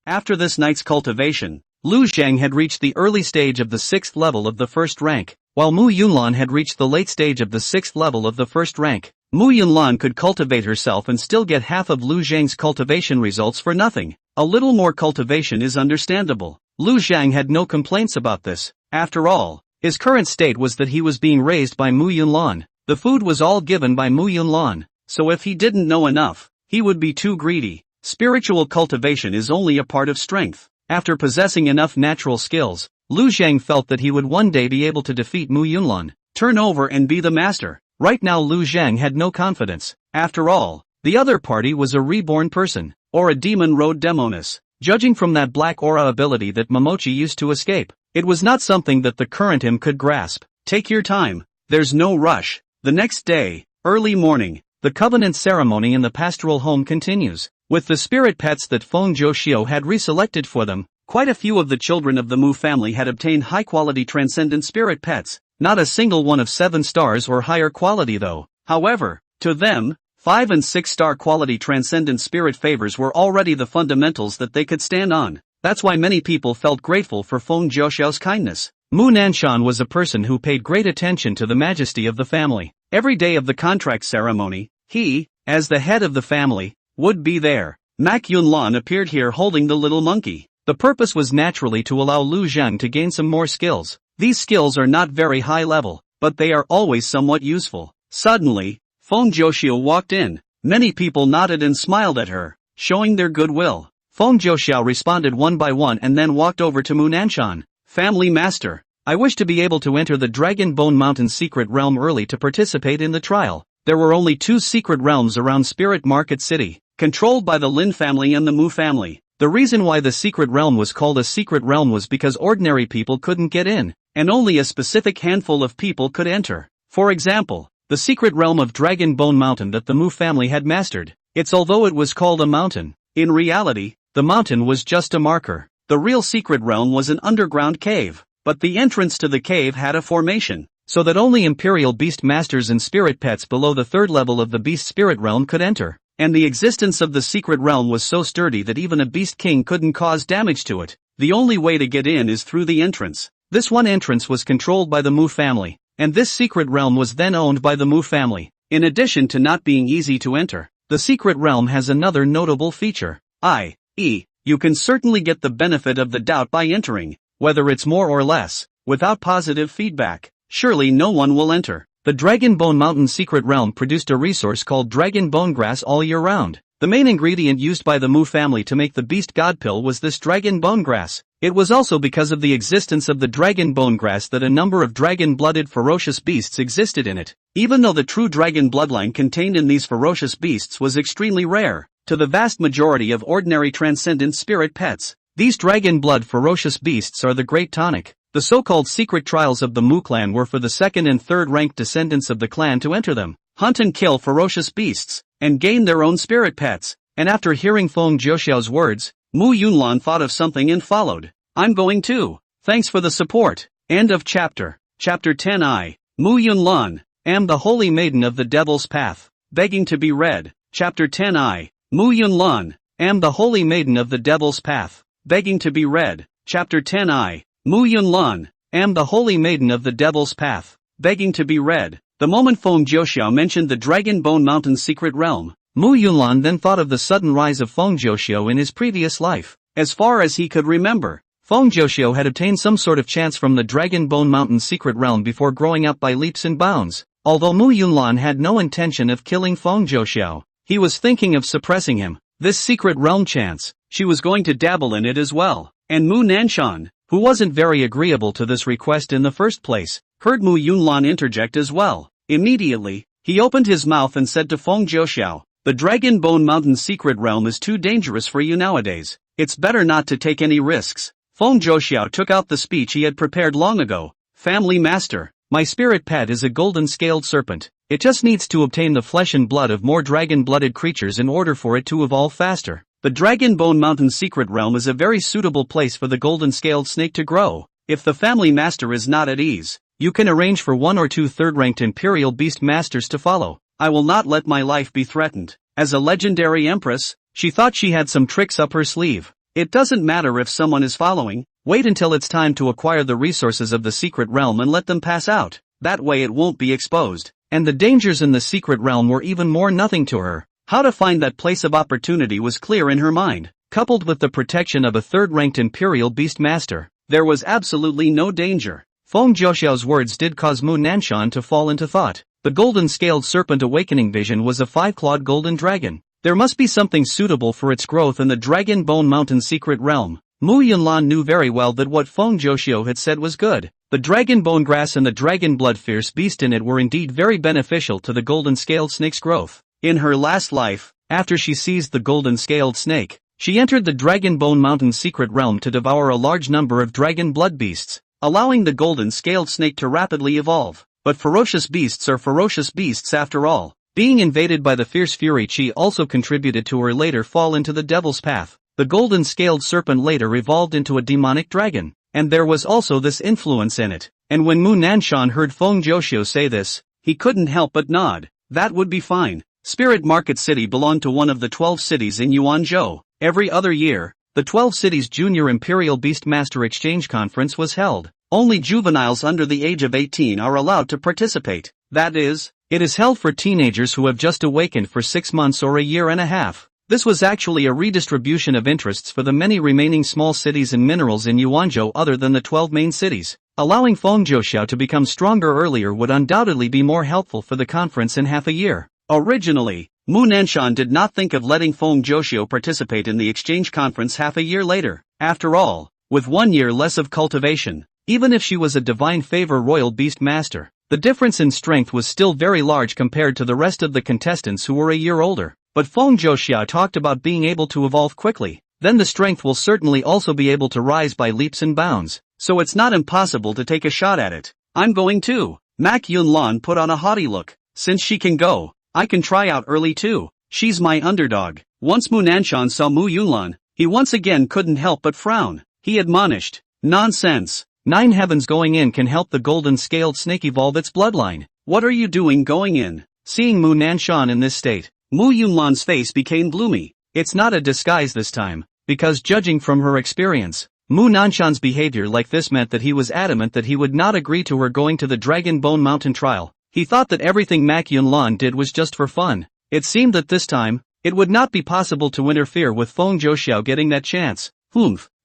After this night's cultivation, Lu Zhang had reached the early stage of the 6th level of the first rank, while Mu Yunlan had reached the late stage of the 6th level of the first rank. Mu Yunlan could cultivate herself and still get half of Lu Zhang's cultivation results for nothing. A little more cultivation is understandable. Lu Zhang had no complaints about this. After all, his current state was that he was being raised by Mu Yunlan. The food was all given by Mu Yunlan, so if he didn't know enough, he would be too greedy. Spiritual cultivation is only a part of strength. After possessing enough natural skills, Lu Zhang felt that he would one day be able to defeat Mu Yunlan, turn over and be the master. Right now Lu Zhang had no confidence. After all, the other party was a reborn person, or a demon road demoness. Judging from that black aura ability that Momochi used to escape, it was not something that the current him could grasp. Take your time, there's no rush. The next day, early morning, the covenant ceremony in the pastoral home continues. With the spirit pets that Feng Zhuoxiu had reselected for them, quite a few of the children of the Mu family had obtained high-quality transcendent spirit pets, not a single one of 7 stars or higher quality though. However, to them, 5 and 6 star quality transcendent spirit favors were already the fundamentals that they could stand on. That's why many people felt grateful for Feng Zhuoxiu's kindness. Mu Nanshan was a person who paid great attention to the majesty of the family. Every day of the contract ceremony, he, as the head of the family, would be there. Mak Yunlan appeared here holding the little monkey. The purpose was naturally to allow Lu Zhang to gain some more skills. These skills are not very high level, but they are always somewhat useful. Suddenly, Feng Zhuoxiu walked in. Many people nodded and smiled at her, showing their goodwill. Feng Zhuoxiu responded one by one and then walked over to Mu Nanshan. Family Master, I wish to be able to enter the Dragon Bone Mountain secret realm early to participate in the trial. There were only 2 secret realms around Spirit Market City, controlled by the Lin family and the Mu family. The reason why the secret realm was called a secret realm was because ordinary people couldn't get in, and only a specific handful of people could enter. For example, the secret realm of Dragon Bone Mountain that the Mu family had mastered. Although it was called a mountain, in reality, the mountain was just a marker. The real secret realm was an underground cave, but the entrance to the cave had a formation, so that only Imperial Beast Masters and Spirit Pets below the 3rd level of the Beast Spirit Realm could enter. And the existence of the secret realm was so sturdy that even a Beast King couldn't cause damage to it. The only way to get in is through the entrance. This one entrance was controlled by the Mu family, and this secret realm was then owned by the Mu family. In addition to not being easy to enter, the secret realm has another notable feature, i.e., you can certainly get the benefit of the doubt by entering, whether it's more or less. Without positive feedback, surely no one will enter. The Dragon Bone Mountain secret realm produced a resource called Dragon Bone Grass all year round. The main ingredient used by the Mu family to make the Beast God Pill was this Dragon Bone Grass. It was also because of the existence of the Dragon Bone Grass that a number of dragon-blooded ferocious beasts existed in it. Even though the true dragon bloodline contained in these ferocious beasts was extremely rare, to the vast majority of ordinary transcendent spirit pets, these dragon blood ferocious beasts are the great tonic. The so-called secret trials of the Mu clan were for the 2nd and 3rd ranked descendants of the clan to enter them, hunt and kill ferocious beasts, and gain their own spirit pets. And after hearing Feng Zhuoxiu's words, Mu Yunlan thought of something and followed. I'm going too. Thanks for the support. End of chapter. Chapter 10. I, Mu Yunlan, am the holy maiden of the devil's path. Begging to be read. Chapter 10. I, Mu Yunlan, am the holy maiden of the devil's path. Begging to be read. Chapter 10. I, Mu Yunlan, am the holy maiden of the devil's path. Begging to be read. The moment Feng Zhuoxiu mentioned the Dragon Bone Mountain secret realm, Mu Yunlan then thought of the sudden rise of Feng Zhuoxiu in his previous life. As far as he could remember, Feng Zhuoxiu had obtained some sort of chance from the Dragon Bone Mountain secret realm before growing up by leaps and bounds. Although Mu Yunlan had no intention of killing Feng Zhuoxiu, he was thinking of suppressing him. This secret realm chance, she was going to dabble in it as well. And Mu Nanshan, who wasn't very agreeable to this request in the first place, heard Mu Yunlan interject as well. Immediately, he opened his mouth and said to Feng Zhuoxiu, the Dragon Bone Mountain secret realm is too dangerous for you nowadays. It's better not to take any risks. Feng Zhuoxiu took out the speech he had prepared long ago. Family Master, my spirit pet is a golden-scaled serpent. It just needs to obtain the flesh and blood of more dragon-blooded creatures in order for it to evolve faster. The Dragon Bone Mountain secret realm is a very suitable place for the golden-scaled snake to grow. If the family master is not at ease, you can arrange for 1 or 2 third-ranked Imperial Beast Masters to follow. I will not let my life be threatened. As a legendary empress, she thought she had some tricks up her sleeve. It doesn't matter if someone is following, wait until it's time to acquire the resources of the secret realm and let them pass out. That way it won't be exposed. And the dangers in the secret realm were even more nothing to her. How to find that place of opportunity was clear in her mind. Coupled with the protection of a third-ranked Imperial Beast Master, there was absolutely no danger. Feng Jiuxiao's words did cause Mu Nanshan to fall into thought. The golden-scaled serpent awakening vision was a 5-clawed golden dragon. There must be something suitable for its growth in the Dragon Bone Mountain secret realm. Mu Yunlan knew very well that what Feng Jiuxiao had said was good. The dragon bone grass and the dragon blood fierce beast in it were indeed very beneficial to the golden-scaled snake's growth. In her last life, after she seized the golden-scaled snake, she entered the Dragon Bone Mountain secret realm to devour a large number of dragon blood beasts, allowing the golden-scaled snake to rapidly evolve. But ferocious beasts are ferocious beasts after all. Being invaded by the fierce fury chi also contributed to her later fall into the devil's path. The golden-scaled serpent later evolved into a demonic dragon, and there was also this influence in it. And when Mu Nanshan heard Feng Jiuxiao say this, he couldn't help but nod. That would be fine. Spirit Market City belonged to one of the 12 cities in Yuanzhou. Every other year, the 12 cities' Junior Imperial Beastmaster Exchange Conference was held. Only juveniles under the age of 18 are allowed to participate. That is, it is held for teenagers who have just awakened for 6 months or a year and a half. This was actually a redistribution of interests for the many remaining small cities and minerals in Yuanzhou other than the 12 main cities. Allowing Feng Jiuxiao to become stronger earlier would undoubtedly be more helpful for the conference in half a year. Originally, Mu Nanshan did not think of letting Feng Jiuxiao participate in the exchange conference half a year later. After all, with 1 year less of cultivation, even if she was a divine favor royal beast master, the difference in strength was still very large compared to the rest of the contestants who were a year older. But Feng Jiuxiao talked about being able to evolve quickly. Then the strength will certainly also be able to rise by leaps and bounds. So it's not impossible to take a shot at it. I'm going too. Mak Yunlan put on a haughty look. Since she can go, I can try out early too. She's my underdog. Once Mu Nanshan saw Mu Yunlan, he once again couldn't help but frown. He admonished, nonsense. 9 heavens going in can help the golden-scaled snake evolve its bloodline. What are you doing going in? Seeing Mu Nanshan in this state, Mu Yunlan's face became gloomy. It's not a disguise this time, because judging from her experience, Mu Nanshan's behavior like this meant that he was adamant that he would not agree to her going to the Dragon Bone Mountain trial. He thought that everything Mak Yunlan did was just for fun. It seemed that this time, it would not be possible to interfere with Feng Jiuxiao getting that chance.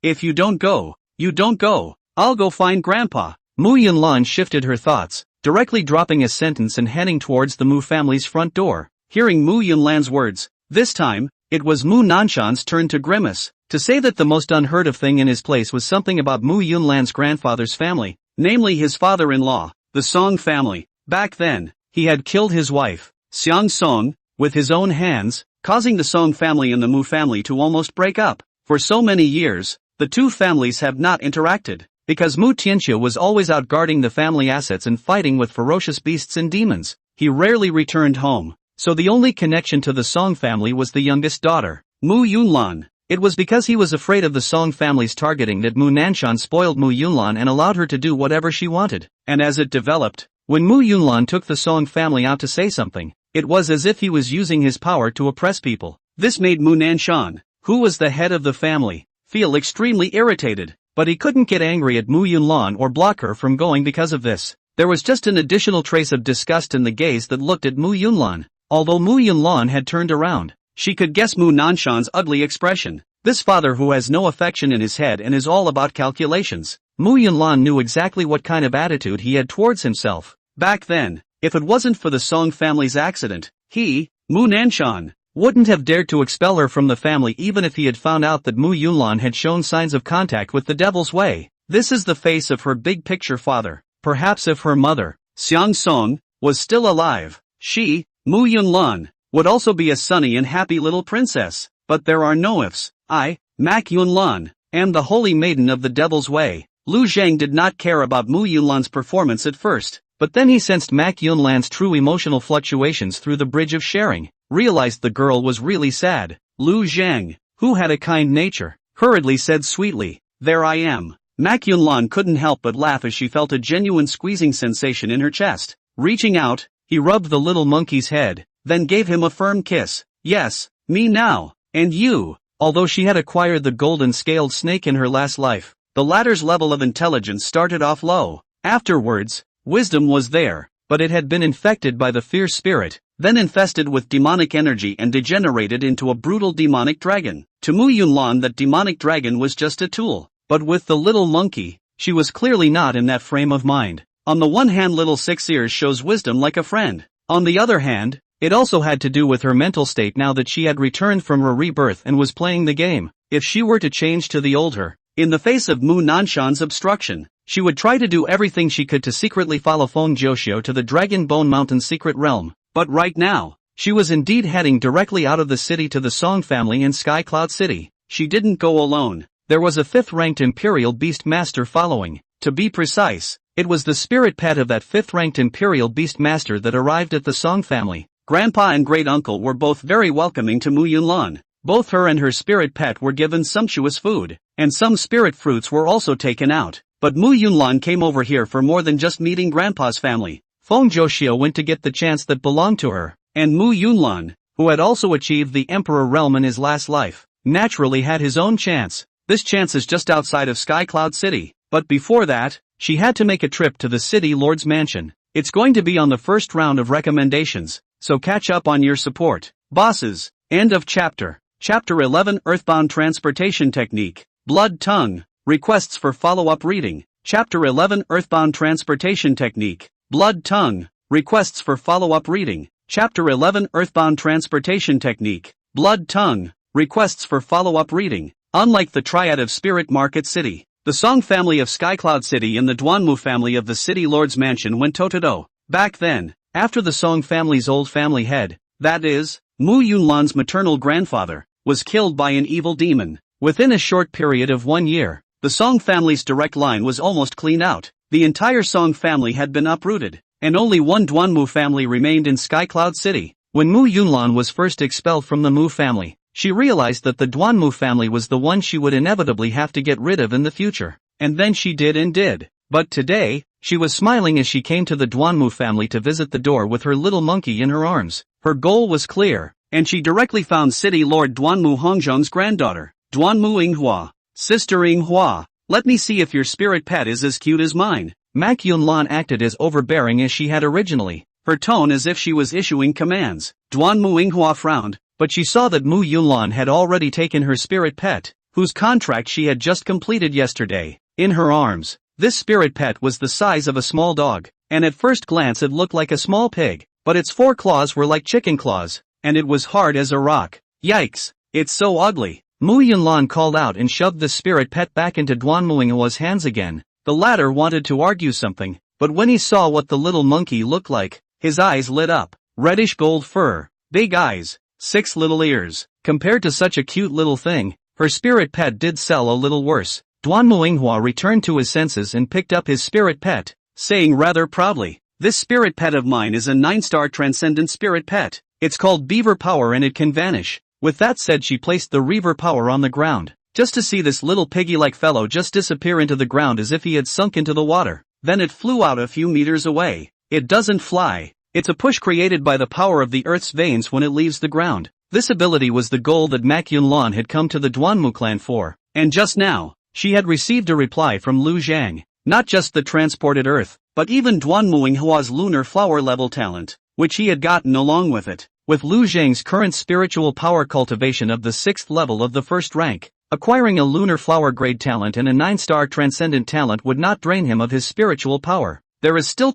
If you don't go, you don't go. I'll go find Grandpa. Mu Yunlan shifted her thoughts, directly dropping a sentence and heading towards the Mu family's front door. Hearing Mu Yunlan's words, this time, it was Mu Nanshan's turn to grimace. To say that the most unheard of thing in his place was something about Mu Yunlan's grandfather's family, namely his father-in-law, the Song family. Back then, he had killed his wife, Xiang Song, with his own hands, causing the Song family and the Mu family to almost break up. For so many years, the two families have not interacted, because Mu Tianxia was always out guarding the family assets and fighting with ferocious beasts and demons. He rarely returned home. So the only connection to the Song family was the youngest daughter, Mu Yunlan. It was because he was afraid of the Song family's targeting that Mu Nanshan spoiled Mu Yunlan and allowed her to do whatever she wanted. And as it developed, when Mu Yunlan took the Song family out to say something, it was as if he was using his power to oppress people. This made Mu Nanshan, who was the head of the family, feel extremely irritated. But he couldn't get angry at Mu Yunlan or block her from going because of this. There was just an additional trace of disgust in the gaze that looked at Mu Yunlan. Although Mu Yunlan had turned around, she could guess Mu Nanshan's ugly expression. This father who has no affection in his head and is all about calculations. Mu Yunlan knew exactly what kind of attitude he had towards himself. Back then, if it wasn't for the Song family's accident, he, Mu Nanshan, wouldn't have dared to expel her from the family even if he had found out that Mu Yunlan had shown signs of contact with the Devil's Way. This is the face of her big-picture father. Perhaps if her mother, Xiang Song, was still alive, she, Mu Yunlan, would also be a sunny and happy little princess. But there are no ifs. I, Mak Yunlan, am the holy maiden of the Devil's Way. Lu Zhang did not care about Mu Yunlan's performance at first, but then he sensed Mak Yunlan's true emotional fluctuations through the bridge of sharing, realized the girl was really sad. Lu Zhang, who had a kind nature, hurriedly said sweetly, "There I am." Mak Yunlan couldn't help but laugh as she felt a genuine squeezing sensation in her chest. Reaching out, he rubbed the little monkey's head, then gave him a firm kiss. "Yes, me now, and you." although she had acquired the golden-scaled snake in her last life. The latter's level of intelligence started off low. Afterwards, wisdom was there, but it had been infected by the fierce spirit, then infested with demonic energy and degenerated into a brutal demonic dragon. To Mu Yunlan, that demonic dragon was just a tool. But with the little monkey, she was clearly not in that frame of mind. On the one hand, little Six Ears shows wisdom like a friend. On the other hand, it also had to do with her mental state now that she had returned from her rebirth and was playing the game. If she were to change to the old her, in the face of Mu Nanshan's obstruction, she would try to do everything she could to secretly follow Feng Jiuxiu to the Dragon Bone Mountain secret realm. But right now, she was indeed heading directly out of the city to the Song family in Sky Cloud City. She didn't go alone. There was a 5th-ranked Imperial Beast Master following. To be precise, it was the spirit pet of that 5th-ranked Imperial Beast Master that arrived at the Song family. Grandpa and great-uncle were both very welcoming to Mu Yunlan. Both her and her spirit pet were given sumptuous food, and some spirit fruits were also taken out. But Mu Yunlan came over here for more than just meeting Grandpa's family. Feng Jiuxiu went to get the chance that belonged to her, and Mu Yunlan, who had also achieved the Emperor realm in his last life, naturally had his own chance. This chance is just outside of Sky Cloud City, but before that, she had to make a trip to the City Lord's mansion. It's going to be on the first round of recommendations, so catch up on your support. Bosses. End of chapter. Chapter 11, Earthbound Transportation Technique. Blood Tongue. Requests for follow-up reading. Chapter 11, Earthbound Transportation Technique. Blood Tongue. Requests for follow-up reading. Chapter 11, Earthbound Transportation Technique. Blood Tongue. Requests for follow-up reading. Unlike the triad of Spirit Market City, the Song family of Skycloud City and the Duanmu family of the City Lord's Mansion went toe-to-toe. Back then, after the Song family's old family head, that is, Mu Yunlan's maternal grandfather, was killed by an evil demon, within a short period of 1 year, the Song family's direct line was almost cleaned out. The entire Song family had been uprooted, and only one Duanmu family remained in Skycloud City. When Mu Yunlan was first expelled from the Mu family, she realized that the Duanmu family was the one she would inevitably have to get rid of in the future. And then she did and did. But today, she was smiling as she came to the Duanmu family to visit the door with her little monkey in her arms. Her goal was clear, and she directly found City Lord Duanmu Hongzhong's granddaughter, Duanmu Yinghua. Sister Yinghua, let me see if your spirit pet is as cute as mine. Mak Yunlan acted as overbearing as she had originally, her tone as if she was issuing commands. Duanmu Yinghua frowned, but she saw that Mu Yunlan had already taken her spirit pet, whose contract she had just completed yesterday, in her arms. This spirit pet was the size of a small dog, and at first glance it looked like a small pig, but its 4 claws were like chicken claws, and it was hard as a rock. Yikes, it's so ugly. Mu Yunlan called out and shoved the spirit pet back into Duanmu Yinghua's hands again. The latter wanted to argue something, but when he saw what the little monkey looked like, his eyes lit up. Reddish gold fur, big eyes, 6 little ears. Compared to such a cute little thing, her spirit pet did sell a little worse. Duanmu Yinghua returned to his senses and picked up his spirit pet, saying rather proudly, "This spirit pet of mine is a 9-star transcendent spirit pet. It's called Beaver Power and it can vanish." With that said, she placed the Reaver Power on the ground, just to see this little piggy-like fellow just disappear into the ground as if he had sunk into the water. Then it flew out a few meters away. It doesn't fly. It's a push created by the power of the Earth's veins when it leaves the ground. This ability was the goal that Mak Yunlan had come to the Duanmu clan for, and just now, she had received a reply from Lu Zhang. Not just the transported Earth, but even Duanmu Yinghua's lunar flower level talent, which he had gotten along with it. With Lu Zhang's current spiritual power cultivation of the 6th level of the 1st rank, acquiring a lunar flower grade talent and a 9-star transcendent talent would not drain him of his spiritual power. There is still